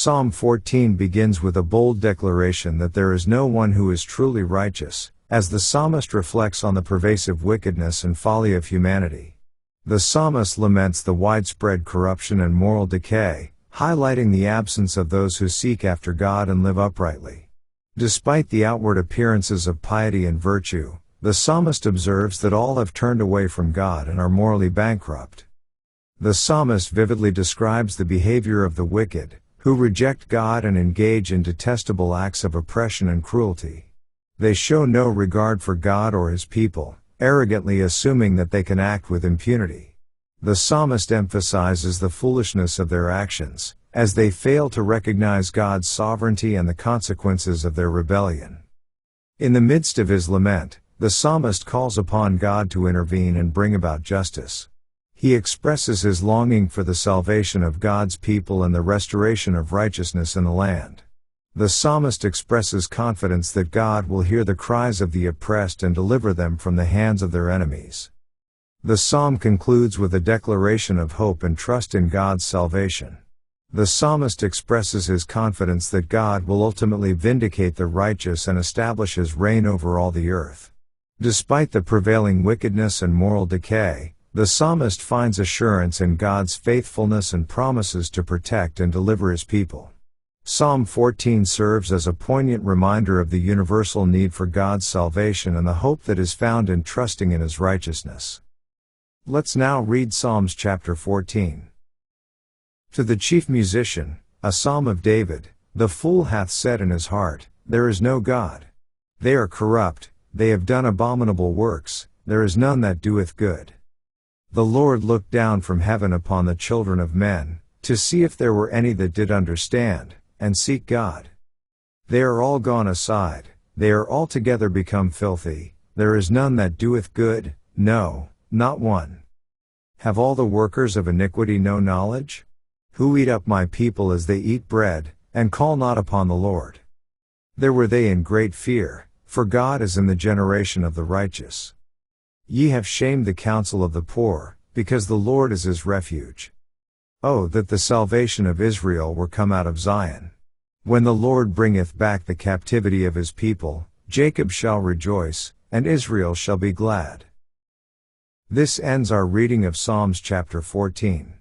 Psalm 14 begins with a bold declaration that there is no one who is truly righteous, as the psalmist reflects on the pervasive wickedness and folly of humanity. The psalmist laments the widespread corruption and moral decay, highlighting the absence of those who seek after God and live uprightly. Despite the outward appearances of piety and virtue, the psalmist observes that all have turned away from God and are morally bankrupt. The psalmist vividly describes the behavior of the wicked, who reject God and engage in detestable acts of oppression and cruelty. They show no regard for God or His people, arrogantly assuming that they can act with impunity. The psalmist emphasizes the foolishness of their actions, as they fail to recognize God's sovereignty and the consequences of their rebellion. In the midst of his lament, the psalmist calls upon God to intervene and bring about justice. He expresses his longing for the salvation of God's people and the restoration of righteousness in the land. The psalmist expresses confidence that God will hear the cries of the oppressed and deliver them from the hands of their enemies. The psalm concludes with a declaration of hope and trust in God's salvation. The psalmist expresses his confidence that God will ultimately vindicate the righteous and establish His reign over all the earth. Despite the prevailing wickedness and moral decay, the psalmist finds assurance in God's faithfulness and promises to protect and deliver His people. Psalm 14 serves as a poignant reminder of the universal need for God's salvation and the hope that is found in trusting in His righteousness. Let's now read Psalms chapter 14. To the chief musician, a psalm of David, the fool hath said in his heart, There is no God. They are corrupt, they have done abominable works, there is none that doeth good. The Lord looked down from heaven upon the children of men, to see if there were any that did understand, and seek God. They are all gone aside, they are altogether become filthy, there is none that doeth good, no, not one. Have all the workers of iniquity no knowledge? Who eat up my people as they eat bread, and call not upon the Lord. There were they in great fear, for God is in the generation of the righteous. Ye have shamed the counsel of the poor, because the Lord is his refuge. Oh, that the salvation of Israel were come out of Zion. When the Lord bringeth back the captivity of his people, Jacob shall rejoice, and Israel shall be glad. This ends our reading of Psalms chapter 14.